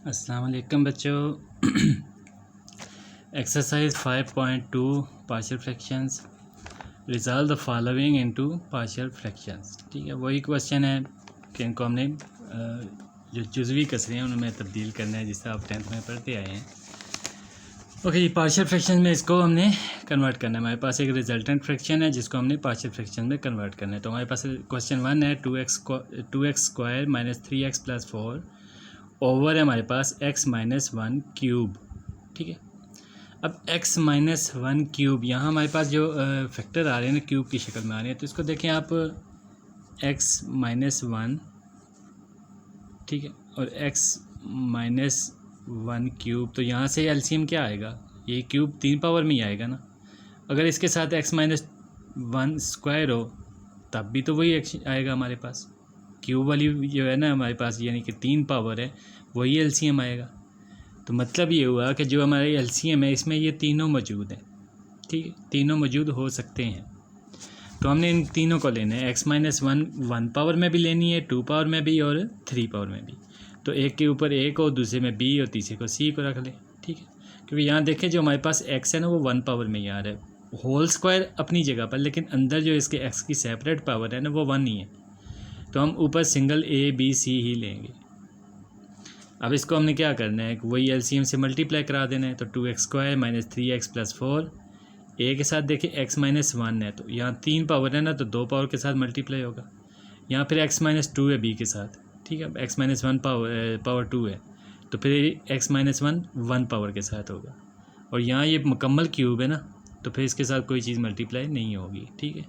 अस्सलाम वालेकुम बच्चों। Exercise 5.2 partial fractions, resolve the following into partial fractions. ठीक है, वही क्वेश्चन है कि इनको हमने जो जुज़वी कसरे हैं उनमें तब्दील करना है, जिससे आप 10th में पढ़ते आए हैं। ओके, पार्शियल फ्रैक्शन में इसको हमने कन्वर्ट करना है। हमारे पास एक रिजल्टेंट फ्रैक्शन है जिसको हमने पार्शियल फ्रैक्शन में कन्वर्ट करना है। तो हमारे पास क्वेश्चन 1 है 2x square minus 3x plus 4 over है हमारे पास x माइनस 1 क्यूब। ठीक है, अब x माइनस 1 क्यूब, यहाँ हमारे पास जो फैक्टर आ रहे हैं ना क्यूब की शक्ल में आ रहे हैं, तो इसको देखें आप x माइनस 1, ठीक है, और x माइनस 1 क्यूब, तो यहाँ से एलसीएम क्या आएगा, ये क्यूब 3 पावर में ही आएगा ना। अगर इसके साथ x माइनस 1 स्क्वायर हो तब भी तो वही x आएगा हमारे पास। क्यूब वाली जो है ना हमारे पास, यानी कि 3 पावर है, वही एलसीएम आएगा। तो मतलब ये हुआ कि जो हमारे एलसीएम है इसमें ये तीनों मौजूद हैं। ठीक है, तीनों मौजूद हो सकते हैं। तो हमने इन तीनों को लेना है, x माइनस 1 पावर में भी लेनी है, 2 पावर में भी और 3 पावर में भी। तो एक के ऊपर a को, दूसरे में b और तीसरे को c को रख लें। ठीक है, क्योंकि यहाँ देखें जो हमारे पास x है ना वो 1 पावर में ही आ रहा है, होल स्क्वायर अपनी जगह पर, लेकिन अंदर जो इसके x की सेपरेट पावर है ना वो 1 ही है। तो हम ऊपर सिंगल a b c ही लेंगे। अब इसको हमने क्या करना है, वही एलसीएम से मल्टीप्लाई करा देना है। तो 2x square minus 3x plus 4, ए के साथ देखिए x माइनस 1 है, तो यहाँ 3 पावर है ना, तो 2 पावर के साथ मल्टीप्लाई होगा। यहाँ फिर x माइनस 2 है b के साथ। ठीक है, x माइनस 1 पावर 2 है, तो फिर x माइनस 1 पावर के साथ होगा। और यहाँ ये मुकम्मल क्यूब है ना, तो फिर इसके साथ कोई चीज़ मल्टीप्लाई नहीं होगी। ठीक है,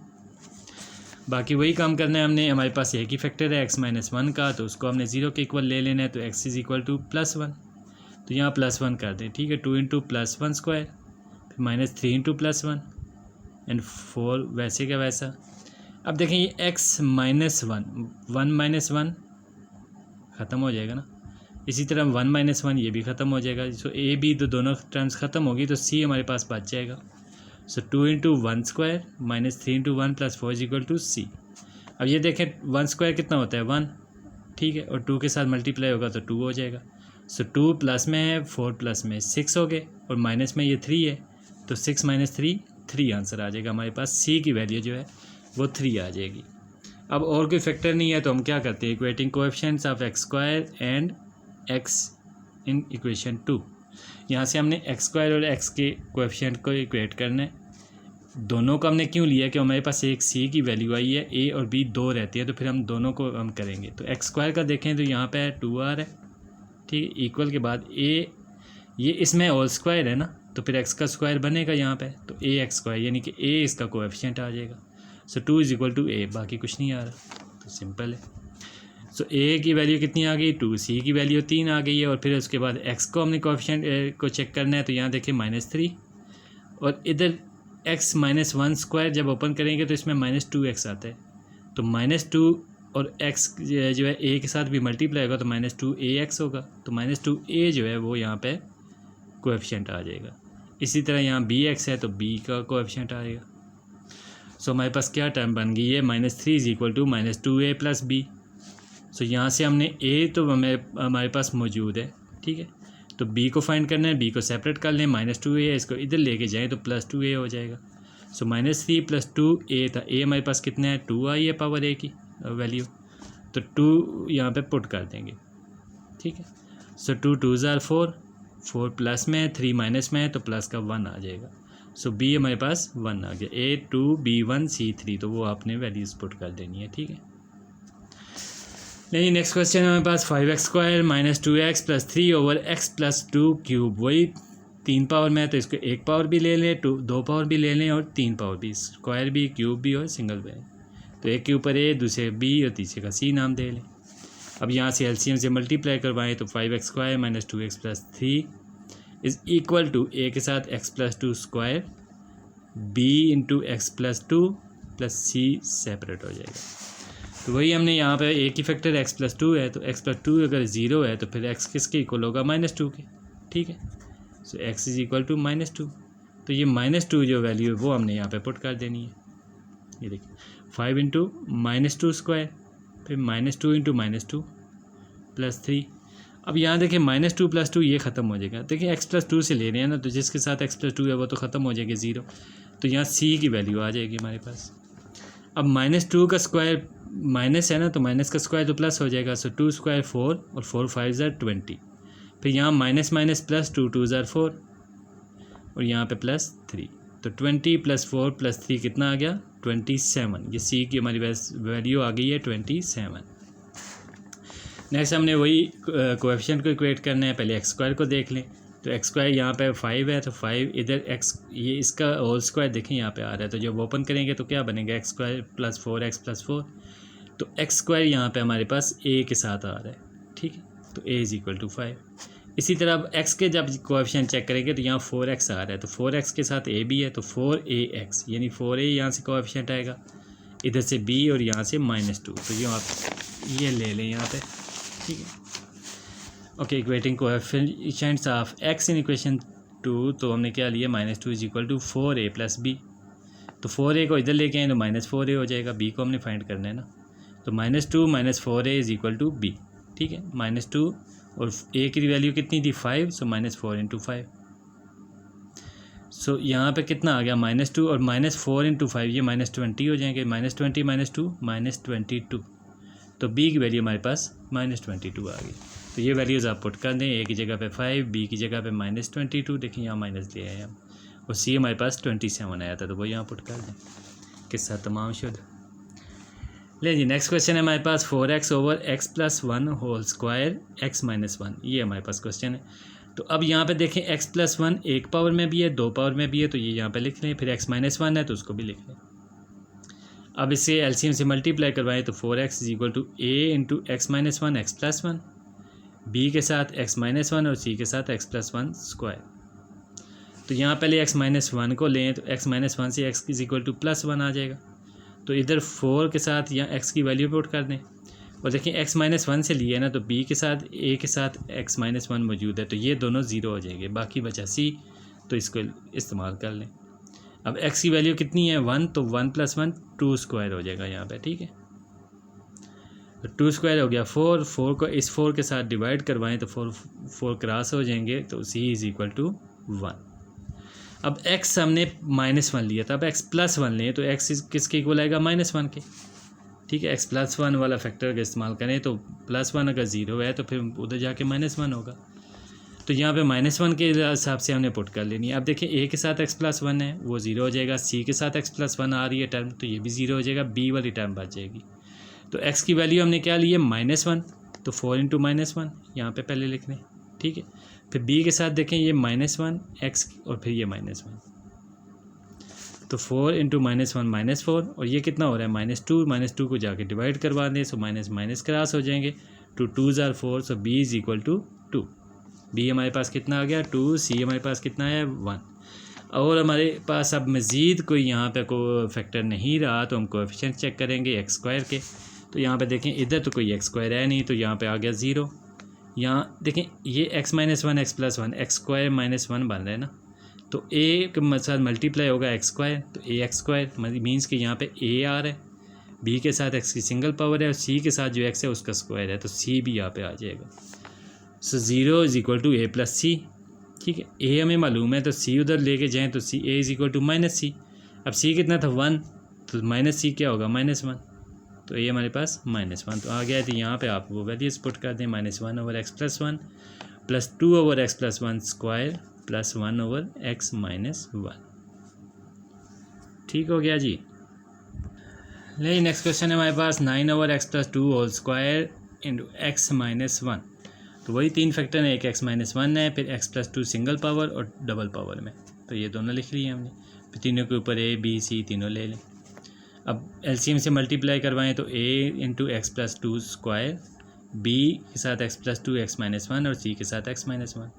बाकी वही काम करना है हमने। हमारे पास एक ही फैक्टर है x माइनस 1 का, तो उसको हमने 0 के इक्वल ले लेना है। तो x is equal two plus 1, तो यहाँ प्लस 1 कर दें। ठीक है, 2 इंटू प्लस 1 स्क्वायर, फिर माइनस 3 इंटू प्लस 1 एंड 4 वैसे का वैसा। अब देखें ये x माइनस 1 माइनस 1 ख़त्म हो जाएगा ना, इसी तरह 1 माइनस 1 ये भी ख़त्म हो जाएगा। सो a b तो दोनों टर्म्स ख़त्म होगी, तो c हमारे पास बच जाएगा। So 2 into 1 square minus 3 into 1 plus 4 is equal to C. अब ये देखें 1 स्क्वायर कितना होता है 1, ठीक है, और 2 के साथ मल्टीप्लाई होगा तो 2 हो जाएगा। सो 2 प्लस में है, 4 प्लस में 6 हो गए, और माइनस में ये 3 है, तो 6 माइनस 3 आंसर आ जाएगा हमारे पास। सी की वैल्यू जो है वो 3 आ जाएगी। अब और कोई फैक्टर नहीं है तो हम क्या करते हैं, equating coefficients of x square and x in equation 2। यहाँ से हमने एक्स स्क्वायर और एक्स के कोएफिशिएंट को इक्वेट करना है। दोनों को हमने क्यों लिया कि हमारे पास एक सी की वैल्यू आई है, ए और बी 2 रहती है, तो फिर हम दोनों को हम करेंगे। तो एक्स स्क्वायर का देखें तो यहाँ पे है 2r है, ठीक है, इक्वल के बाद ए, ये इसमें होल स्क्वायर है ना, तो फिर एक्स का स्क्वायर बनेगा यहाँ पे, तो ए एक्स स्क्वायर, यानी कि ए इसका कोएफिशिएंट आ जाएगा। सो 2 इज इक्वल टू ए, बाकी कुछ नहीं आ रहा, तो सिंपल है। सो ए की वैल्यू कितनी आ गई 2, सी की वैल्यू 3 आ गई है, और फिर उसके बाद एक्स को हमने कोएफिशिएंट को चेक करना है। तो यहाँ देखिए -3, और इधर x माइनस 1 स्क्वायर जब ओपन करेंगे तो इसमें -2x आता है, तो -2 और x जो है a के साथ भी मल्टीप्लाई होगा तो -2ax होगा, तो -2a जो है वो यहाँ पे कोएफिशिएंट आ जाएगा। इसी तरह यहाँ bx है तो b का कोएफिशिएंट आएगा। सो हमारे पास क्या टर्म बन गई है, -3 is equal to -2a plus b। So यहाँ से हमने a तो हमारे पास मौजूद है, ठीक है, तो b को फाइंड करना है, b को सेपरेट कर लें, -2a, इसको इधर लेके जाएं तो +2a हो जाएगा। सो -3 + 2a था, a हमारे पास कितना है 2 आई है पावर a की वैल्यू, तो 2 यहाँ पे पुट कर देंगे। ठीक है, सो 2 2s आर 4 प्लस में है, 3 माइनस में है, तो प्लस का 1 आ जाएगा। सो b हमारे पास 1 आ गया, a2 b1 c3, तो वो आपने वैल्यूज़ पुट कर देनी है। ठीक है, नहीं, नेक्स्ट क्वेश्चन है हमारे पास 5x square minus 2x plus 3 over x plus 2 cube. वही 3 पावर में है तो इसको 1 पावर भी ले लें, 2 पावर भी ले लें, और 3 पावर भी, स्क्वायर भी, क्यूब भी और सिंगल भी। तो एक के ऊपर a, दूसरे b और तीसरे का c नाम दे लें। अब यहाँ से एलसीएम से मल्टीप्लाई करवाएं तो 5x square minus 2x plus 3 is equal to a के साथ x plus 2 square, b into x plus 2 plus c separate हो जाएगा। तो वही हमने यहाँ पे एक ही फैक्टर x प्लस 2 है, तो x प्लस 2 अगर 0 है तो फिर x किसके इक्वल होगा -2 के। ठीक है, सो x इज इक्वल टू -2, तो ये -2 जो वैल्यू है वो हमने यहाँ पे पुट कर देनी है। ये देखिए 5 इंटू -2 स्क्वायर, फिर -2 इंटू -2 प्लस 3। अब यहाँ देखिए -2 + 2 ये ख़त्म हो जाएगा। देखिए x+2 से ले रहे हैं ना, तो जिसके साथ x+2 है वो तो ख़त्म हो जाएगी 0, तो यहाँ c की वैल्यू आ जाएगी हमारे पास। अब -2 का स्क्वायर माइनस है ना, तो माइनस का स्क्वायर तो प्लस हो जाएगा। सो 2 स्क्वायर 4 और 4 5 ज़ार 20। फिर यहाँ माइनस माइनस प्लस 2 2 ज़ार 4 और यहाँ पे +3, तो 20 + 4 + 3 कितना आ गया 27। ये सी की हमारी वैल्यू आ गई है 27। नेक्स्ट हमने वही कोएफिशिएंट को इक्वेट करना है। पहले x² को देख लें, तो x² यहाँ पे 5 है, तो 5 इधर x, ये इसका होल स्क्वायर देखें यहाँ पे आ रहा है, तो जब ओपन करेंगे तो क्या बनेगा x² + 4x + 4, तो x² यहाँ पे हमारे पास a के साथ आ रहा है, ठीक है, तो a = 5। इसी तरह अब x के जब कोएफिशिएंट चेक करेंगे तो यहाँ 4x आ रहा है, तो 4x के साथ a भी है, तो 4ax यानी 4a यहाँ से कोएफिशिएंट आएगा, इधर से b और यहाँ से -2, तो ये आप ये ले लें यहाँ पे, ठीक है। Okay, equating coefficients of x in equation 2, तो हमने क्या लिया -2 = 4a + b, तो 4a को इधर लेके आए तो -4a हो जाएगा, b को हमने फाइंड करना है ना, तो -2 - 4a = b, ठीक है। -2 और a की वैल्यू कितनी थी 5, सो -4 × 5, सो यहाँ पे कितना आ गया -2 और -4 × 5 ये -20 हो जाएंगे, -20 - 2 -22, तो b की वैल्यू हमारे पास -22 आ गई। तो ये वैल्यूज़ आप पुट कर दें, a की जगह पे 5, b की जगह पे -22, देखिए यहाँ माइनस ले आए हम, और c हमारे पास 27 आया था, तो वो यहाँ पुट कर दें, किस्सा तमाम शुद्ध। ले जी, नेक्स्ट क्वेश्चन है हमारे पास 4x/x + 1 होल स्क्वायर x - 1, ये हमारे पास क्वेश्चन है। तो अब यहाँ पे देखें x + 1 एक पावर में भी है, 2 पावर में भी है, तो ये यहाँ पे लिख लें, फिर x - 1 है तो उसको भी लिख लें। अब इसे एलसीएम से मल्टीप्लाई करवाएं, तो 4x = a × x - 1 x + 1, b के साथ x - 1 और c के साथ x + 1 स्क्वायर। तो यहाँ पहले x - 1 को लें, तो x - 1 से x = +1 आ जाएगा, तो इधर 4 के साथ या x की वैल्यू पुट कर दें, और देखिए x - 1 से लिया है ना, तो b के साथ a के साथ x - 1 मौजूद है, तो ये दोनों 0 हो जाएंगे, बाकी बचा c, तो इसको इस्तेमाल कर लें। अब x की वैल्यू कितनी है 1, तो 1 + 1 2 स्क्वायर हो जाएगा यहाँ पे, ठीक है, तो 2 स्क्वायर हो गया 4, 4 को इस 4 के साथ डिवाइड करवाएं तो 4 क्रॉस हो जाएंगे, तो c = 1। अब x हमने -1 लिया था, अब x + 1 लें, तो x किसके इक्वल आएगा -1 के, ठीक है। x + 1 वाला फैक्टर का इस्तेमाल करें, तो +1 अगर 0 है तो फिर उधर जाके -1 होगा, तो यहाँ पे -1 के हिसाब से हमने पुट कर लेनी है। अब देखिए a के साथ x + 1 है, वो 0 हो जाएगा, c के साथ x + 1 आ रही है टर्म, तो ये भी 0 हो जाएगा, b वाली टर्म बच जाएगी। तो x की वैल्यू हमने क्या ली है -1, तो 4 × -1 यहाँ पे पहले लिख लें, ठीक है। फिर b के साथ देखें ये -1 x और फिर ये -1, तो 4 × -1 -4, और ये कितना हो रहा है -2 को जाके डिवाइड करवा दें, सो माइनस क्रॉस हो जाएंगे, 2 2 ज़ार 4, सो b = 2। b हमारे पास कितना आ गया 2, c हमारे पास कितना है 1, और हमारे पास अब मज़ीद कोई यहाँ पे कोई फैक्टर नहीं रहा, तो हम कोएफिशिएंट चेक करेंगे x² के। तो यहाँ पे देखें इधर तो कोई x² है नहीं, तो यहाँ पे आ गया 0। यहाँ देखें ये x - 1 x + 1 x² - 1 बन रहा है ना, तो a के साथ मल्टीप्लाई होगा x², तो ax² मीन्स कि यहाँ पे a आ रहा है, b के साथ x की सिंगल पावर है, और c के साथ जो x है उसका स्क्वायर है, तो c भी यहाँ पे आ जाएगा। सो 0 = a + c, ठीक है। a हमें मालूम है, तो c उधर लेके जाएँ, तो c a = -c। अब c कितना था 1, तो -c क्या होगा -1, तो ये हमारे पास -1 तो आ गया है। तो यहाँ पे आप वो वैल्यूज पुट कर दें, -1/x + 1 + 2/x + 1 स्क्वायर + 1/x - 1, ठीक हो गया जी। ले नेक्स्ट क्वेश्चन है हमारे पास 9/x + 2 होल स्क्वायर × x - 1, तो वही 3 फैक्टर है, एक x - 1 है, फिर x + 2 सिंगल पावर और डबल पावर में, तो ये दोनों लिख लिए हमने, फिर तीनों के ऊपर a b c तीनों ले लें। अब एलसीएम से मल्टीप्लाई करवाएं, तो a × x + 2 स्क्वायर, b के साथ x + 2 x - 1 और c के साथ x - 1।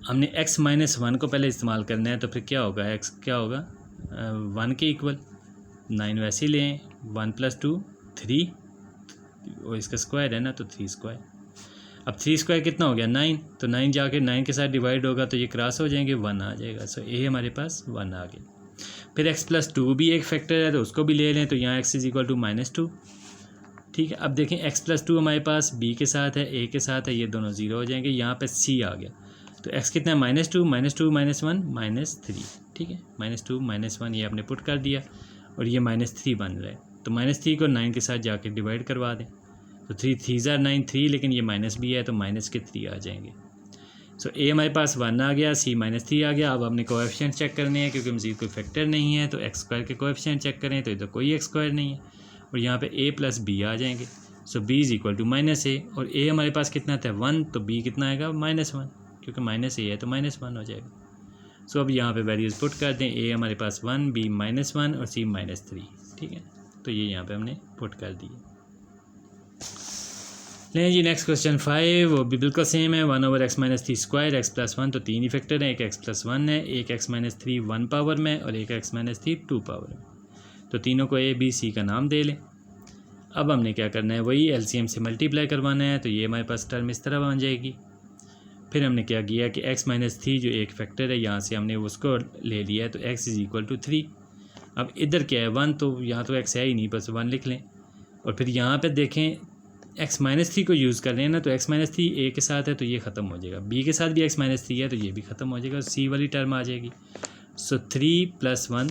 हमने x - 1 को पहले इस्तेमाल करना है, तो फिर क्या होगा x क्या होगा 1 के इक्वल, 9 वैसे ही लें, 1 + 2 3, और इसका स्क्वायर है ना, तो 3 स्क्वायर। अब 3 स्क्वायर कितना हो गया 9, तो 9 जाके 9 के साथ डिवाइड होगा, तो ये क्रॉस हो जाएंगे, 1 आ जाएगा, सो a हमारे पास 1 आ गया। फिर x + 2 भी एक फैक्टर है, तो उसको भी ले लें, तो यहाँ x = -2, ठीक है। अब देखें x प्लस 2 हमारे पास b के साथ है, a के साथ है, ये दोनों ज़ीरो हो जाएंगे। यहाँ पे c आ गया तो x कितना है -2 -1 -3, ठीक है। -2 -1 ये आपने पुट कर दिया और ये -3 बन रहा है, तो -3 को 9 के साथ जाके डिवाइड करवा दें तो 3 3 ज़ार 9 3, लेकिन ये माइनस भी है तो माइनस के 3 आ जाएंगे। सो a हमारे पास 1 आ गया, c -3 आ गया। अब हमने कोएफिशिएंट चेक करने हैं क्योंकि मज़ीद कोई फैक्टर नहीं है, तो x स्क्वायर के कोएफिशिएंट चेक करें तो इधर कोई x स्क्वायर नहीं है और यहाँ पे a प्लस b आ जाएंगे। So b is equal to -a और a हमारे पास कितना था 1, तो b कितना आएगा -1, क्योंकि -a है तो -1 हो जाएगा। सो अब यहाँ पे वैल्यूज़ पुट कर दें, a हमारे पास 1, b -1 और c -3, ठीक है। तो ये यहाँ पे हमने पुट कर दिए। लें जी नेक्स्ट क्वेश्चन 5, वो भी बिल्कुल सेम है। 1/x-3 स्क्वायर x प्लस 1, तो 3 ही फैक्टर हैं, एक x प्लस 1 है, एक x-3 1 पावर में और एक x-3 2 पावर में। तो तीनों को a b c का नाम दे लें। अब हमने क्या करना है, वही LCM से मल्टीप्लाई करवाना है, तो ये हमारे पास टर्म इस तरह बन जाएगी। फिर हमने क्या किया कि x-3 जो एक फैक्टर है यहाँ से हमने उसको ले लिया है, तो x इज़ इक्वल टू 3। अब इधर क्या है 1, तो यहाँ तो x है ही नहीं, बस 1 लिख लें। और फिर यहाँ पर देखें x-3 को यूज़ कर रहे हैं ना, तो x-3 a के साथ है तो ये ख़त्म हो जाएगा, b के साथ भी x-3 है तो ये भी ख़त्म हो जाएगा, c वाली टर्म आ जाएगी। सो 3 + 1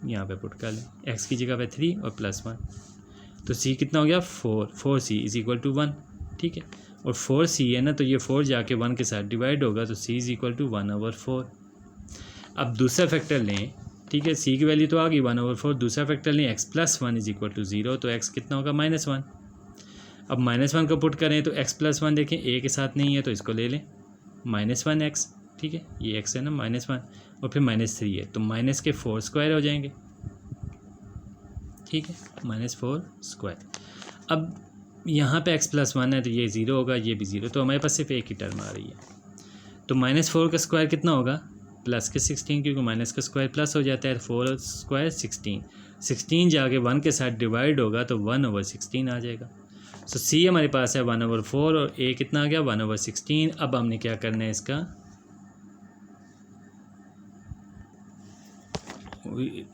यहाँ पे पुट कर लें, x की जगह पे 3 और +1, तो c कितना हो गया 4c इज़ इक्वल टू 1, ठीक है। और 4c है ना, तो ये 4 जाके 1 के साथ डिवाइड होगा, तो c इज़ इक्वल टू 1/4। अब दूसरा फैक्टर लें, ठीक है, c की वैल्यू तो आ गई 1/4, दूसरा फैक्टर लें x + 1 इज़ इक्वल टू 0, तो x कितना होगा -1। अब -1 को पुट करें तो x + 1 देखें a के साथ नहीं है तो इसको ले लें -1x, ठीक है, ये x है ना -1 और फिर -3 है तो माइनस के 4 स्क्वायर हो जाएंगे, ठीक है, -4 स्क्वायर। अब यहाँ पे x + 1 है तो ये 0 होगा, ये भी 0, तो हमारे पास सिर्फ एक ही टर्म आ रही है। तो -4 का स्क्वायर कितना होगा प्लस के 16, क्योंकि माइनस का स्क्वायर प्लस हो जाता है, 4 स्क्वायर 16 जाके 1 के साथ डिवाइड होगा तो 1/16 आ जाएगा। सो c हमारे पास है 1/4 और a कितना आ गया 1/16। अब हमने क्या करना है, इसका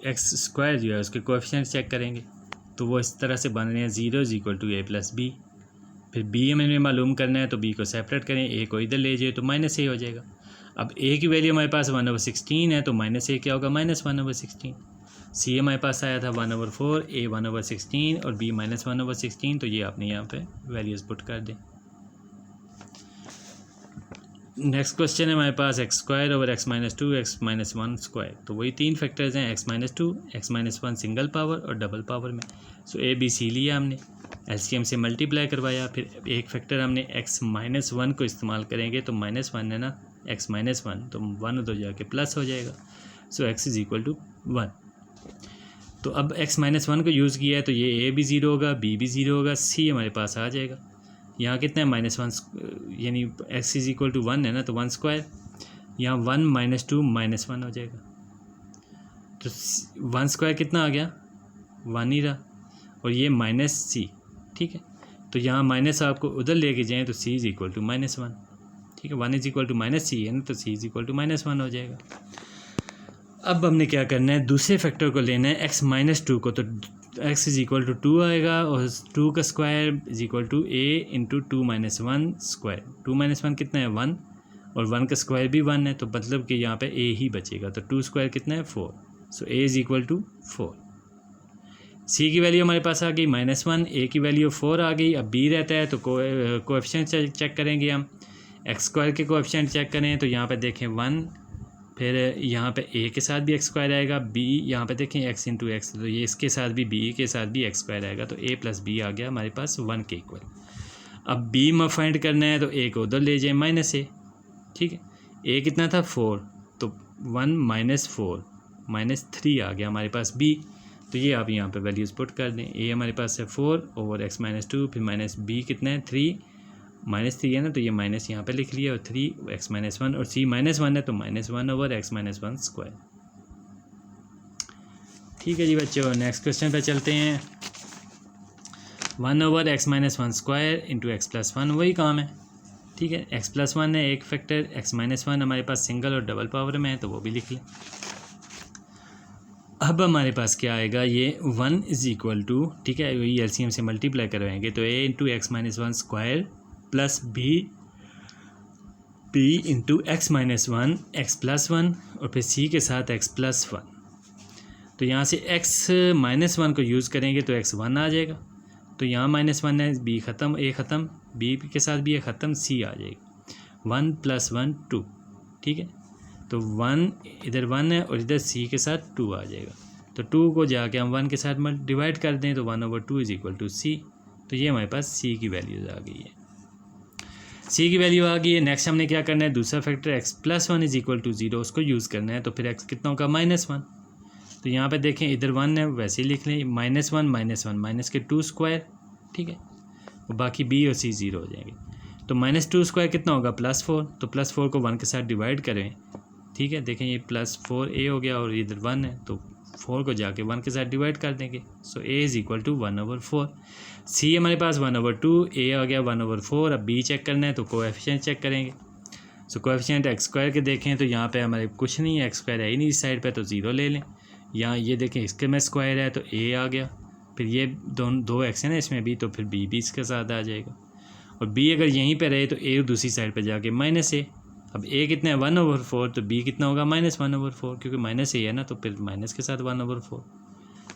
x स्क्वायर जो है उसके कोएफिशिएंट चेक करेंगे, तो वो इस तरह से बन रहे हैं 0 is equal to a + b। फिर b हमें मालूम करना है, तो b को सेपरेट करें, a को इधर ले जाए तो -a हो जाएगा। अब a की वैल्यू हमारे पास 1/16 है, तो -a क्या होगा -1/16। c हमारे पास आया था 1/4, a 1/16 और b -1/16, तो ये आपने यहाँ पे वैल्यूज़ पुट कर दें। नेक्स्ट क्वेश्चन है हमारे पास x² / x-2 x-1 स्क्वायर, तो वही तीन फैक्टर्स हैं x-2 x-1 सिंगल पावर और डबल पावर में। सो a b c लिया हमने, LCM से मल्टीप्लाई करवाया, फिर एक फैक्टर हमने x-1 को इस्तेमाल करेंगे, तो -1 है ना x-1, तो 1 उधर जाके प्लस हो जाएगा। सो x इज़ इक्वल टू 1। तो अब x-1 को यूज़ किया है तो ये a भी 0 होगा, b भी 0 होगा, c हमारे पास आ जाएगा। यहाँ कितना है -1, यानी x इज़ इक्वल टू 1 है ना, तो 1 स्क्वायर, यहाँ 1 - 2 -1 हो जाएगा, तो 1 स्क्वायर कितना आ गया 1 ही रहा, और ये -c, ठीक है। तो यहाँ माइनस आपको उधर लेके जाएँ तो c इज़ इक्वल टू -1, ठीक है, 1 इज़ इक्वल टू -c है ना, तो c इज़ इक्वल टू -1 हो जाएगा। अब हमने क्या करना है, दूसरे फैक्टर को लेना है x-2 को, तो x इज़ इक्वल टू 2 आएगा और 2 का square is equal to a into 2 - 1 square. 2 - 1 कितना है 1 और 1 का स्क्वायर भी 1 है, तो मतलब कि यहाँ पे a ही बचेगा, तो 2 स्क्वायर कितना है 4। So a is equal to 4। c की वैल्यू हमारे पास आ गई -1, a की वैल्यू 4 आ गई। अब b रहता है तो कोएफिशिएंट चेक करेंगे हम, x² के कोएफिशिएंट चेक करें तो यहाँ पर देखें 1, फिर यहाँ पे a के साथ भी x² आएगा, b यहाँ पे देखें x इंटू एक्स, तो ये इसके साथ भी b के साथ भी x² आएगा, तो a + b आ गया हमारे पास 1 के इक्वल। अब b में फाइंड करना है तो a को उधर ले जाए -a, ठीक है, a कितना था 4, तो 1 - 4 -3 आ गया हमारे पास b, तो ये आप यहाँ पे वैल्यूज़ पुट कर दें। a हमारे पास है 4 ओवर x-2, फिर -b कितना है 3 -3 है ना, तो ये माइनस यहाँ पे लिख लिया और 3 x-1 और c -1 है तो -1 ओवर x-1 स्क्वायर। ठीक है जी बच्चों, नेक्स्ट क्वेश्चन पे चलते हैं। 1 over x-1 square into x + 1 वही काम है, ठीक है। x + 1 है एक फैक्टर, x-1 हमारे पास सिंगल और डबल पावर में है, तो वो भी लिख लें। अब हमारे पास क्या आएगा, ये 1 इज़ इक्वल टू, ठीक है, वही एलसीएम से मल्टीप्लाई करवाएंगे तो a into x minus one square plus b into x minus one x plus one और फिर c के साथ x प्लस वन। तो यहाँ से x माइनस वन को यूज़ करेंगे तो x वन आ जाएगा, तो यहाँ माइनस वन है, b ख़त्म, a ख़त्म, b के साथ भी a ख़त्म, c आ जाएगा, 1 + 1 2, ठीक है। तो 1 इधर 1 है और इधर c के साथ 2 आ जाएगा, तो 2 को जाके हम 1 के साथ डिवाइड कर दें तो 1/2 इज़ इक्वल टू c। तो ये हमारे पास c की वैल्यूज़ आ गई है, c की वैल्यू आ गई है। नेक्स्ट हमने क्या करना है, दूसरा factor x + 1 is equal to 0 उसको यूज़ करना है, तो फिर x कितना होगा, -1। तो यहाँ पे देखें इधर 1 है वैसे ही लिख लें, -1 -1 माइनस के 2 स्क्वायर, ठीक है, और बाकी b और c 0 हो जाएंगे। तो -2 स्क्वायर कितना होगा, +4, तो +4 को 1 के साथ डिवाइड करें, ठीक है, देखें ये +4a हो गया और इधर 1 है तो 4 को जाके 1 के साथ डिवाइड कर देंगे, so a is equal to 1/4। c हमारे पास 1/2, a आ गया 1/4। अब b चेक करना है तो कोएफिशिएंट चेक करेंगे। सो कोएफिशिएंट एक्स स्क्वायर के देखें तो यहाँ पे हमारे कुछ नहीं है, एक्स स्क्वायर है ही नहीं इस साइड पे, तो 0 ले लें। यहाँ ये देखें इसके में स्क्वायर है तो a आ गया, फिर ये दो एक्स है ना इसमें भी, तो फिर b भी इसके साथ आ जाएगा, और b अगर यहीं पे रहे तो a दूसरी साइड पे जाके -a। अब a कितना है, 1/4, तो b कितना होगा, -1/4, क्योंकि माइनस a है ना, तो फिर माइनस के साथ 1/4,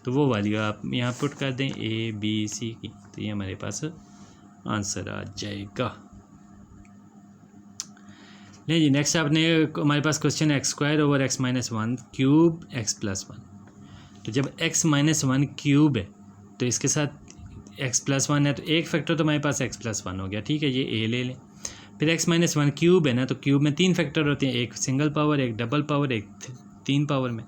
तो वो वैल्यू आप यहाँ पुट कर दें a b c की, तो ये हमारे पास आंसर आ जाएगा। नहीं जी, नेक्स्ट आपने हमारे पास क्वेश्चन है x² / x - 1³ x + 1। तो जब x - 1³ है तो इसके साथ x + 1 है, तो एक फैक्टर तो हमारे पास x + 1 हो गया, ठीक है, ये a ले लें। फिर x - 1³ है ना, तो क्यूब में 3 फैक्टर होते हैं, एक सिंगल पावर, एक डबल पावर, एक 3 पावर में।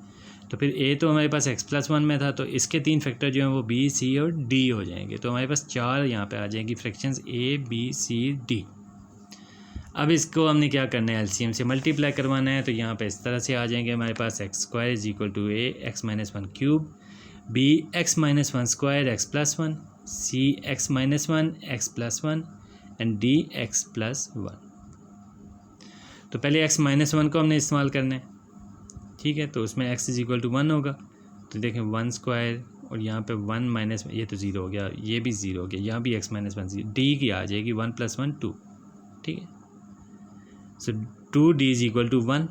तो फिर a तो हमारे पास x + 1 में था, तो इसके 3 फैक्टर जो हैं वो b c और d हो जाएंगे, तो हमारे पास 4 यहाँ पे आ जाएंगी fractions a b c d। अब इसको हमने क्या करना है, एलसीएम से मल्टीप्लाई करवाना है, तो यहाँ पे इस तरह से आ जाएंगे हमारे पास x² is equal to a x - 1³ b x - 1² x + 1 c x - 1 x + 1 and d x + 1। तो पहले x - 1 को हमने इस्तेमाल करना है, ठीक है, तो उसमें x इज़ इक्वल टू 1 होगा, तो देखें 1² और यहाँ पे 1 - ये तो 0 हो गया, ये भी 0 हो गया, यहाँ भी x - 1 0, d की आ जाएगी 1 + 1 2, ठीक है। सो 2d इज़ इक्वल टू 1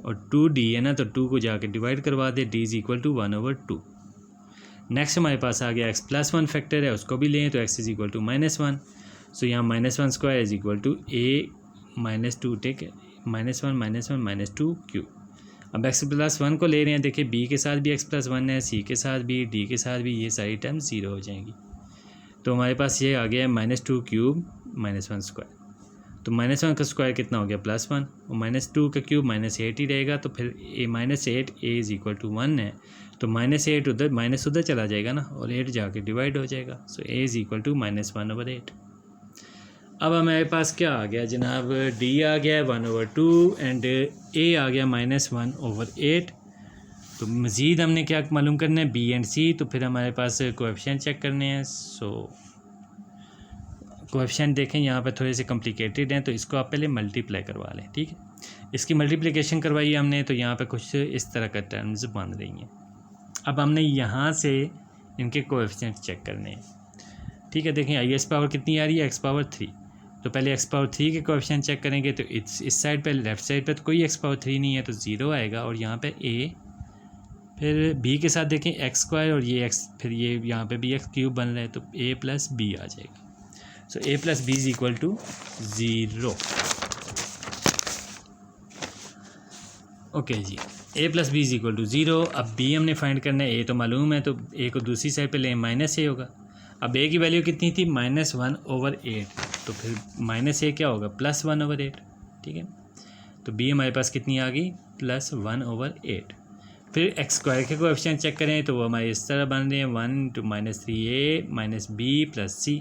और 2d है ना, तो 2 को जाके डिवाइड करवा दे, d is equal to 1/2। Next हमारे पास आ गया x + 1 फैक्टर है, उसको भी लें तो x इज़ इक्वल टू -1। सो यहाँ -1² इज़ इक्वल टू a - 2, ठीक है, -1 - 2³ अब x + 1 को ले रहे हैं, देखिए b के साथ भी x + 1 है, c के साथ भी, d के साथ भी, ये सारी टर्म 0 हो जाएंगी। तो हमारे पास ये आ गया है -2³ -1²। तो -1 का स्क्वायर कितना हो गया, +1, और -2 का क्यूब -8 ही रहेगा, तो फिर -8 a इज़ इक्वल टू 1 है, तो -8 उधर माइनस उधर चला जाएगा ना, और 8 जाके डिवाइड हो जाएगा, so a is equal to -1/8। अब हमारे पास क्या आ गया जनाब, d आ गया है 1/2 एंड a आ गया -1/8। तो मज़ीद हमने क्या मालूम करना है, b एंड c, तो फिर हमारे पास कोएफिशिएंट चेक करने हैं। सो कोएफिशिएंट देखें यहाँ पे थोड़े से कॉम्प्लिकेटेड हैं, तो इसको आप पहले मल्टीप्लाई करवा लें, ठीक है। इसकी मल्टीप्लिकेशन करवाई हमने, तो यहाँ पे कुछ इस तरह का टर्म्स बन रही हैं। अब हमने यहाँ से इनके कोएफिशिएंट चेक करने हैं, ठीक है। देखें i s पावर कितनी आ रही है, x⁻3, तो पहले x⁻3 के कोएफिशिएंट चेक करेंगे, तो इस साइड पे लेफ़्ट साइड पे तो कोई x⁻3 नहीं है, तो 0 आएगा, और यहाँ पे a, फिर b के साथ देखें x² और ये x, फिर ये यहाँ पे भी x³ बन रहा है, तो a + b आ जाएगा। So a + b is equal to 0। Okay जी, a + b is equal to 0। अब b हमने फाइंड करना है, a तो मालूम है, तो a को दूसरी साइड पे लें, -a होगा। अब a की वैल्यू कितनी थी, -1/8, तो फिर -a क्या होगा, +1/8, ठीक है। तो b हमारे पास कितनी आ गई, +1/8। फिर x² के कोएफिशिएंट चेक करें, तो वो हमारे इस तरह बन रहे हैं, 1 × -3a - b + c।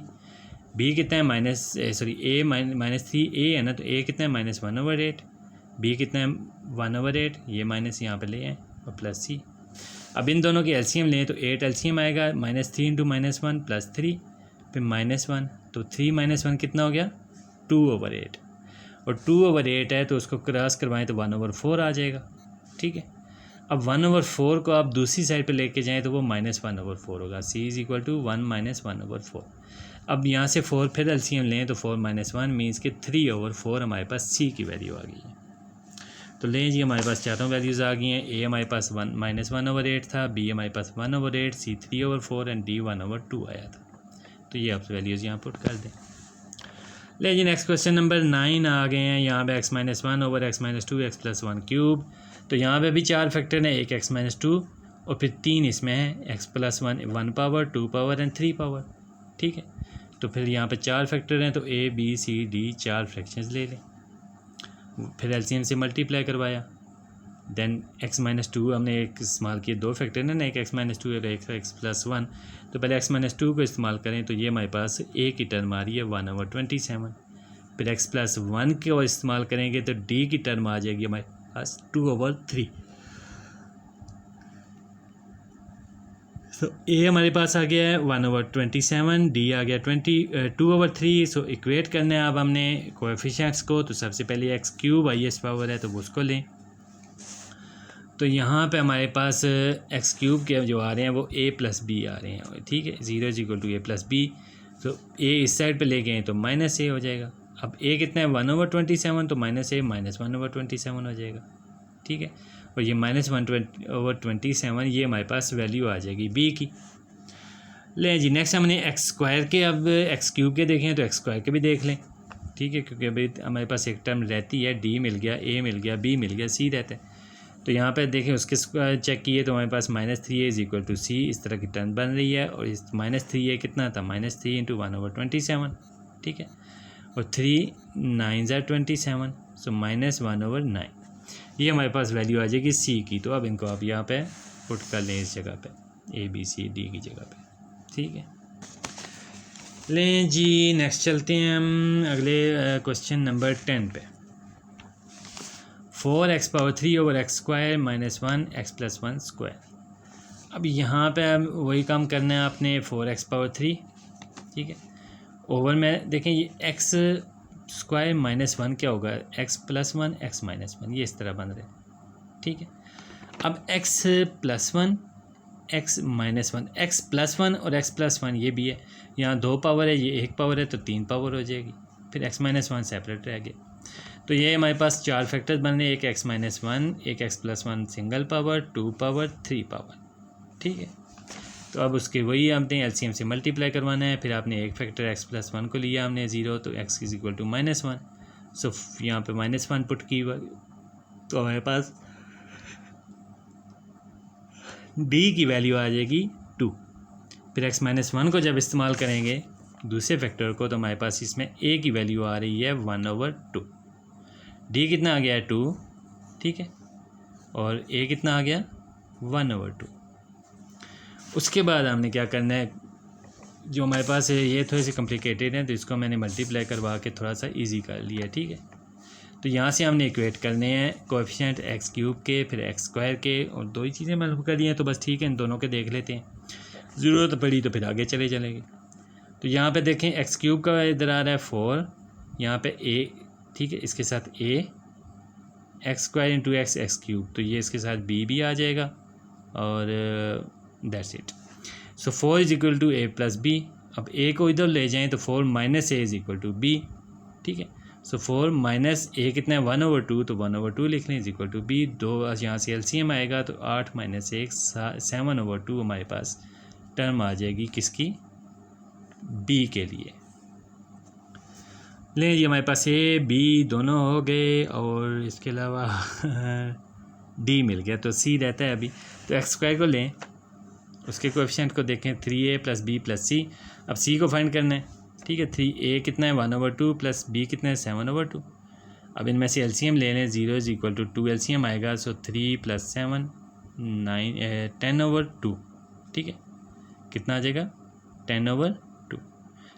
b कितना है, a -3a है ना, तो a कितना है, -1/8, b कितना है, 1/8, ये माइनस यहाँ पे ले आए, और +c। अब इन दोनों की एलसीएम लें, तो 8 एलसीएम आएगा, -3 × -1 + 3, फिर -1, तो 3 - 1 कितना हो गया, 2/8, और 2/8 है तो उसको क्रॉस करवाएं तो 1/4 आ जाएगा, ठीक है। अब 1/4 को आप दूसरी साइड पे लेके जाएं तो वो -1/4 होगा। c is equal to 1 - 1/4। अब यहाँ से 4 फिर एलसीएम लें तो 4 - 1 मीन्स कि 3/4 हमारे पास c की वैल्यू आ गई है। तो लें जी, हमारे पास चारों वैल्यूज़ आ गई हैं। a हमारे पास -1/8 था, b हमारे पास 1/8, c 3/4 एंड d 1/2 आया था। तो ये आप वैल्यूज़ यहाँ पुट कर दें। ले जी, नेक्स्ट क्वेश्चन नंबर 9 आ गए हैं। यहाँ पे x - 1/x - 2 x + 1 क्यूब। तो यहाँ पे भी 4 फैक्टर हैं, एक x - 2 और फिर 3 इसमें है x + 1 1 power 2 power and 3 power. ठीक है, तो फिर यहाँ पे 4 फैक्टर हैं, तो a b c d 4 fractions ले लें। फिर एलसीएम से मल्टीप्लाई करवाया, देन x - 2 हमने एक इस्तेमाल किए, 2 फैक्टर है ना, एक x - 2 और एक x + 1। तो पहले x - 2 को इस्तेमाल करें तो ये हमारे पास a की टर्म आ रही है 1/27। फिर x + 1 को इस्तेमाल करेंगे तो d की टर्म आ जाएगी हमारे पास 2/3। तो a हमारे पास आ गया है 1/27, d आ गया 2/3। सो इक्वेट करना है अब हमने कोएफिशिएंट्स को। तो सबसे पहले x³ हाईएस्ट पावर है तो वो उसको लें। तो यहाँ पे हमारे पास x³ के जो आ रहे हैं वो a + b आ रहे हैं। ठीक है, 0 = a + b। तो a इस साइड पे ले गए तो -a हो जाएगा। अब a कितना है 1/27, तो -a -1/27 हो जाएगा। ठीक है, और ये -1/27 ये हमारे पास वैल्यू आ जाएगी b की। लें जी, नेक्स्ट हमने x² के, अब x³ के देखें तो x² के भी देख लें। ठीक है, क्योंकि अभी हमारे पास एक टर्म रहती है, d मिल गया, a मिल गया, b मिल गया, c रहता है। तो यहाँ पे देखें उसके स्क्वायर चेक किए तो हमारे पास -3a = c इस तरह की टर्म बन रही है। और इस -3a कितना था, -3 × 1/27। ठीक है, और 3 9s are 27, सो -1/9 ये हमारे पास वैल्यू आ जाएगी c की। तो अब इनको आप यहाँ पे पुट कर लें इस जगह पे, a b c d की जगह पे। ठीक है, लें जी, नेक्स्ट चलते हैं हम अगले क्वेश्चन नंबर 10 पे। 4x⁻3/x² - 1 x + 1 square. अब यहाँ पे हम वही काम करना है आपने, 4x⁻3। ठीक है, ओवर में देखें ये x² - 1 क्या होगा, x + 1 x - 1, ये इस तरह बन रहे हैं। ठीक है, अब x + 1 x - 1, x + 1 और x + 1 ये भी है, यहाँ 2 पावर है, ये 1 पावर है, तो 3 पावर हो जाएगी। फिर x - 1 सेपरेट रह गया। तो ये हमारे पास 4 फैक्टर्स बन रहे हैं, एक x - 1, एक x + 1 single power, 2 power, 3 power. ठीक है, तो अब उसके वही हमने एलसीएम से मल्टीप्लाई करवाना है। फिर आपने एक फैक्टर x + 1 को लिया हमने 0, तो x = -1। सो यहाँ पे -1 पुट की हुआ, तो हमारे पास d की वैल्यू आ जाएगी 2। फिर x - 1 को जब इस्तेमाल करेंगे दूसरे फैक्टर को, तो हमारे पास इसमें a की वैल्यू आ रही है 1/2। d कितना आ गया है 2। ठीक है, और a कितना आ गया 1/2। उसके बाद हमने क्या करना है, जो हमारे पास है ये थोड़ी सी कॉम्प्लिकेटेड है, तो इसको मैंने मल्टीप्लाई करवा के थोड़ा सा इजी कर लिया। ठीक है, तो यहाँ से हमने इक्वेट करने हैं कोएफिशिएंट x³ के, फिर x² के, और दो ही चीज़ें मल्टीप्लाई कर दी हैं। तो बस ठीक है, इन दोनों के देख लेते हैं, ज़रूरत पड़ी तो फिर आगे चले चलेंगे। तो यहाँ पे देखें x³ का इधर आ रहा है 4, यहाँ पे a। ठीक है, इसके साथ a x² × x x³, तो ये इसके साथ b भी आ जाएगा, और that's it. So 4 = a + b। अब a को इधर ले जाएं तो 4 - a = b। ठीक है, सो 4 - a कितना है 1/2, तो 1/2 लिख लें = b। 2 यहाँ से एलसीएम आएगा तो 8 - 1 7/2 हमारे पास टर्म आ जाएगी किसकी, b के लिए। लें ये हमारे पास a b दोनों हो गए, और इसके अलावा d मिल गया, तो c रहता है अभी। तो x² को लें, उसके कोएफिशिएंट को देखें 3a + b + c। अब c को फाइंड करना है। ठीक है, 3a कितना है 1/2 + b कितना है 7/2। अब इनमें से एलसीएम ले लें, 0 = 2 एलसीएम आएगा, सो 3 + 7 9 10/2। ठीक है, कितना आ जाएगा 10/2।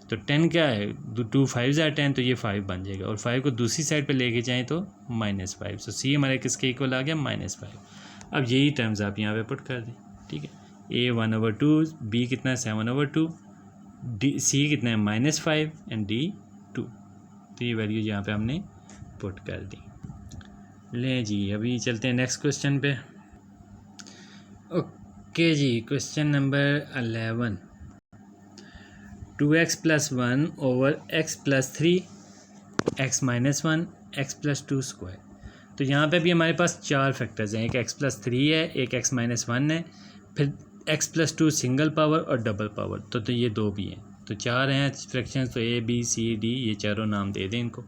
तो 10 क्या है, 2 5s are 10, तो ये 5 बन जाएगा, और 5 को दूसरी साइड पे लेके जाएं तो -5। सो c हमारे किसके इक्वल आ गया -5। अब यही टर्म्स आप यहाँ पे पुट कर दें। ठीक है, a 1/2, b कितना है 7/2, c कितना है -5 एंड d 2। तो ये वैल्यू यहाँ पे हमने पुट कर दी। लें जी, अभी चलते हैं नेक्स्ट क्वेश्चन पे। ओके जी, question number 11, 2x + 1 / x + 3 x - 1 x + 2 square. तो यहाँ पे भी हमारे पास चार फैक्टर्स हैं, एक x + 3 है, एक x - 1 है, फिर x + 2 सिंगल पावर और डबल पावर, तो ये दो भी हैं, तो चार हैं फ्रैक्शंस। तो a b c d ये चारों नाम दे दें इनको।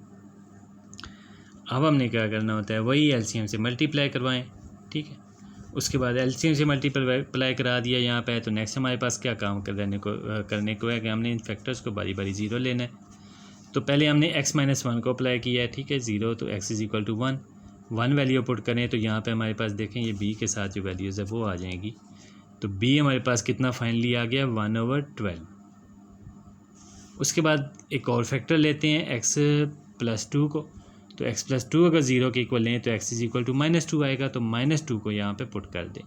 अब हमने क्या करना होता है, वही एलसीएम से मल्टीप्लाई करवाएं, ठीक है। उसके बाद एलसीएम से मल्टीप्लाई करा दिया यहाँ पे, तो नेक्स्ट हमारे पास क्या काम करने को है कि हमने इन फैक्टर्स को बारी बारी ज़ीरो लेना है। तो पहले हमने x - 1 को अप्लाई किया है, ठीक है, ज़ीरो, तो x = 1, 1 वैल्यू पुट करें तो यहाँ पे हमारे पास देखें ये b के साथ जो वैल्यूज़ है वो आ जाएंगी। तो b हमारे पास कितना फाइनली आ गया, 1/12। उसके बाद एक और फैक्टर लेते हैं x + 2 को, तो x + 2 अगर ज़ीरो के इक्वल लें तो x = -2 आएगा, तो -2 को यहाँ पे पुट कर दें,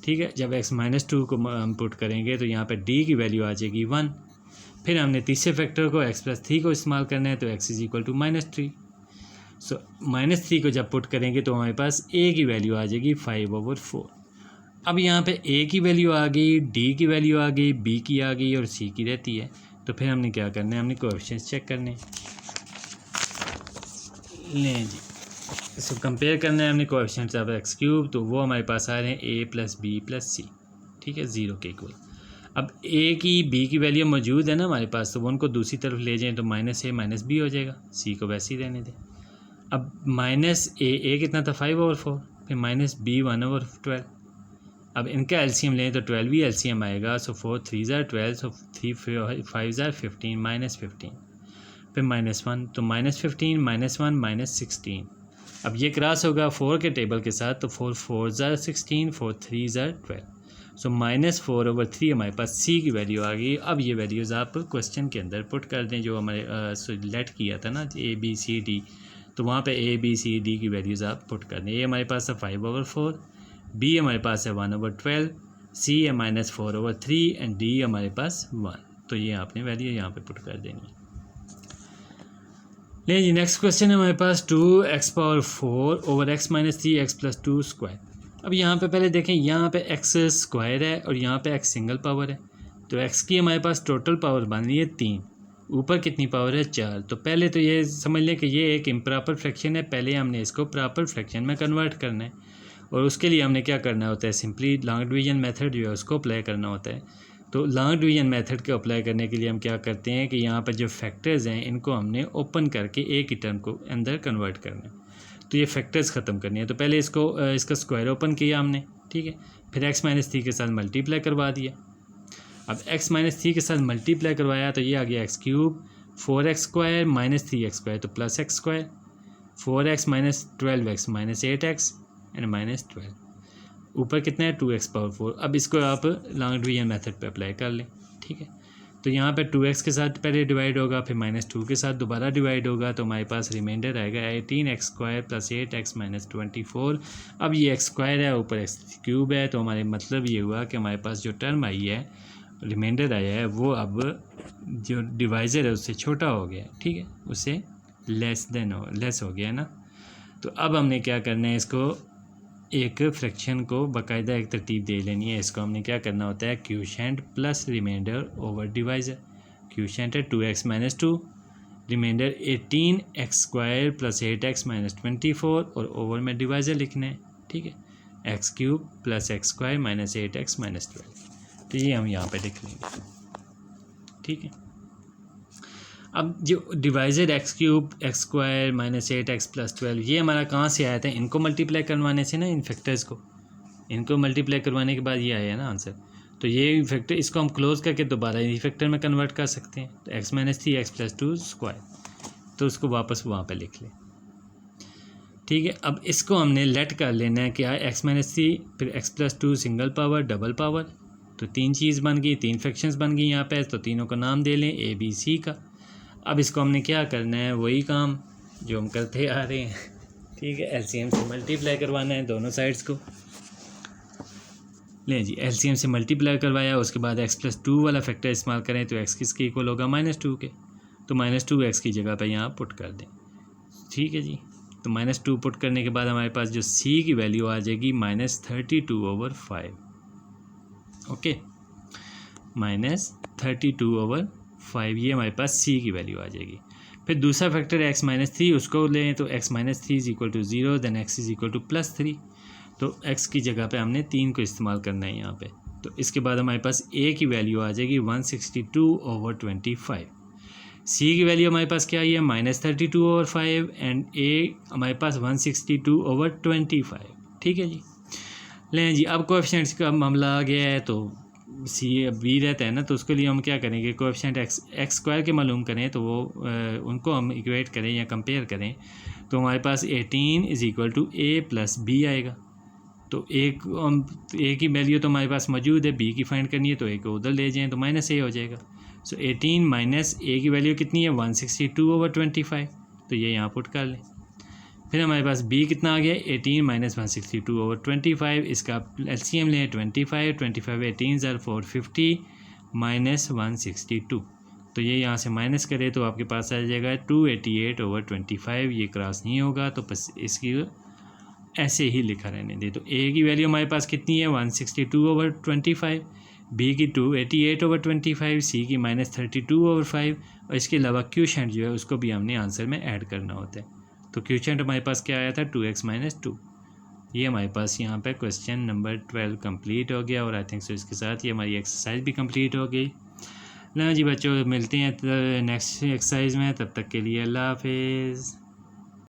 ठीक है। जब x - 2 को हम पुट करेंगे तो यहाँ पे d की वैल्यू आ जाएगी 1। फिर हमने तीसरे फैक्टर को x + 3 को इस्तेमाल करना है, तो x = -3। सो -3 को जब पुट करेंगे तो हमारे पास a की वैल्यू आ जाएगी 5/4। अब यहाँ पे a की वैल्यू आ गई, d की वैल्यू आ गई, b की आ गई और c की रहती है। तो फिर हमने क्या करना है, हमने कोएफिशिएंट्स चेक करने हैं। लें जी, इसको कंपेयर करना है हमने कोएफिशिएंट्स ऑफ x3, तो वो हमारे पास आ रहे हैं a + b + c, ठीक है, ज़ीरो के इक्वल। अब a की b की वैल्यू मौजूद है ना हमारे पास, तो वो उनको दूसरी तरफ ले जाएं तो -a - b हो जाएगा, c को वैसे ही रहने दें। अब -a कितना था, 5/4, फिर -b 1/12। अब इनका एलसीएम लें तो 12 भी एलसीएम आएगा, सो 4 3 = 12, सो 3 5 = 15, -15, फिर -1, तो -15 -1 -16। अब ये क्रॉस होगा 4 के टेबल के साथ, तो 4 4 = 16, 4 3 = 12, सो -4/3 हमारे पास c की वैल्यू आ गई। अब ये वैल्यूज़ आप क्वेश्चन के अंदर पुट कर दें, जो हमारे लेट किया था ना a b c d, तो वहाँ पे a b c d की वैल्यूज़ आप पुट कर दें। a हमारे पास है 5/4, b हमारे पास है 1/12, c है -4/3 एंड d हमारे पास 1। तो ये आपने वैल्यू यहाँ पे पुट कर देनी है। ले जी, नेक्स्ट क्वेश्चन है हमारे पास 2x⁴ / x - 3 x + 2 स्क्वायर। अब यहाँ पे पहले देखें, यहाँ पे x स्क्वायर है और यहाँ पे x सिंगल पावर है, तो x की हमारे पास टोटल पावर बन रही है 3, ऊपर कितनी पावर है 4। तो पहले तो ये समझ लें कि ये एक इम्प्रॉपर फ्रैक्शन है, पहले हमने इसको प्रॉपर फ्रैक्शन में कन्वर्ट करना है, और उसके लिए हमने क्या करना होता है, सिंपली लॉन्ग डिवीजन मेथड जो है उसको अप्लाई करना होता है। तो लॉन्ग डिवीजन मेथड को अप्लाई करने के लिए हम क्या करते हैं कि यहाँ पर जो फैक्टर्स हैं इनको हमने ओपन करके एक ही टर्म को अंदर कन्वर्ट करना है, तो ये फैक्टर्स ख़त्म करनी है। तो पहले इसका स्क्वायर ओपन किया हमने, ठीक है, फिर x - 3 के साथ मल्टीप्लाई करवा दिया। अब x - 3 के साथ मल्टीप्लाई करवाया तो ये आ गया x³ 4x² - 3x² तो +x², 4x - 12x - 8x and -12, ऊपर कितना है 2x⁴। अब इसको आप लॉन्ग डिवीजन मेथड पे अप्लाई कर लें, ठीक है। तो यहाँ पे 2x के साथ पहले डिवाइड होगा, फिर -2 के साथ दोबारा डिवाइड होगा, तो हमारे पास रिमाइंडर आएगा 18x² + 8x - 24। अब ये x² है, ऊपर x³ है, तो हमारे मतलब ये हुआ कि हमारे पास जो टर्म आई है, रिमाइंडर आया है, वो अब जो डिवाइज़र है उससे छोटा हो गया, ठीक है, उससे लेस हो गया ना। तो अब हमने क्या करना है, इसको एक फ्रैक्शन को बाकायदा एक तरतीब दे लेनी है। इसको हमने क्या करना होता है, quotient plus remainder over divisor. Quotient है 2x - 2, रिमाइंडर 18x² + 8x - 24, और ओवर में डिवाइज़र लिखना है, ठीक है, x³ + x² - 8x - 12। तो ये हम यहाँ पे लिख लेंगे, ठीक है। अब जो डिवाइज़र x³ x² - 8x + 12 ये हमारा कहाँ से आया था, इनको मल्टीप्लाई करवाने से ना, इन फैक्टर्स को इनको मल्टीप्लाई करवाने के बाद ये आया ना आंसर। तो ये फैक्टर इसको हम क्लोज करके दोबारा इसी फैक्टर में कन्वर्ट कर सकते हैं, तो x - 3 x + 2 स्क्वायर, तो उसको वापस वहाँ पे लिख लें, ठीक है। अब इसको हमने लेट कर लेना है कि x - 3 फिर x + 2 single power double power, तो तीन चीज़ बन गई, तीन फ्रैक्शंस बन गई यहाँ पे, तो तीनों का नाम दे लें a b c का। अब इसको हमने क्या करना है, वही काम जो हम करते आ रहे हैं, ठीक है, एलसीएम से मल्टीप्लाई करवाना है दोनों साइड्स को। लें जी, एलसीएम से मल्टीप्लाई करवाया, उसके बाद x + 2 वाला फैक्टर इस्तेमाल करें, तो x किसके इक्वल होगा, -2 के, तो -2 x की जगह पे यहाँ पुट कर दें, ठीक है जी। तो -2 पुट करने के बाद हमारे पास जो c की वैल्यू आ जाएगी -32/5। ओके, -32/5 ये हमारे पास c की वैल्यू आ जाएगी। फिर दूसरा फैक्टर x-3 उसको लें तो x-3 = 0, देन x = +3। तो x की जगह पे हमने 3 को इस्तेमाल करना है यहाँ पे। तो इसके बाद हमारे पास a की वैल्यू आ जाएगी 162/25। c की वैल्यू हमारे पास क्या आई है -32/5 एंड a हमारे पास 162/25। ठीक है जी। लें जी, अब कोएफिशिएंट्स का मामला आ गया है तो सी बी रहता है ना, तो उसके लिए हम क्या करेंगे, कोएफिशिएंट एक्स स्क्वायर के मालूम करें तो वो उनको हम इक्वेट करें या कंपेयर करें तो हमारे पास 18 = a + b आएगा। तो एक ए की वैल्यू तो हमारे पास मौजूद है, बी की फाइंड करनी है तो ए को उधर ले जाएं तो -a हो जाएगा। सो 18 माइनस ए की वैल्यू कितनी है 162/25, तो ये यहाँ पुट कर लें। फिर हमारे पास b कितना आ गया 18 - 162/25, इसका LCM लें 25 18 * 450 -162, तो ये यहाँ से माइनस करें तो आपके पास आ जाएगा 288/25। ये क्रॉस नहीं होगा तो बस इसकी ऐसे ही लिखा रहने दे। तो a की वैल्यू हमारे पास कितनी है 162/25, b की 288/25, c की -32/5 और इसके अलावा क्वोशिएंट जो है उसको भी हमने आंसर में ऐड करना होता है। तो क्वोशिएंट हमारे पास क्या आया था 2x - 2। ये हमारे पास यहाँ पे क्वेश्चन नंबर 12 कंप्लीट हो गया और आई थिंक सो इसके साथ ही हमारी एक्सरसाइज भी कंप्लीट हो गई। ना जी बच्चों, मिलते हैं नेक्स्ट एक्सरसाइज में, तब तक के लिए अल्लाह हाफिज़।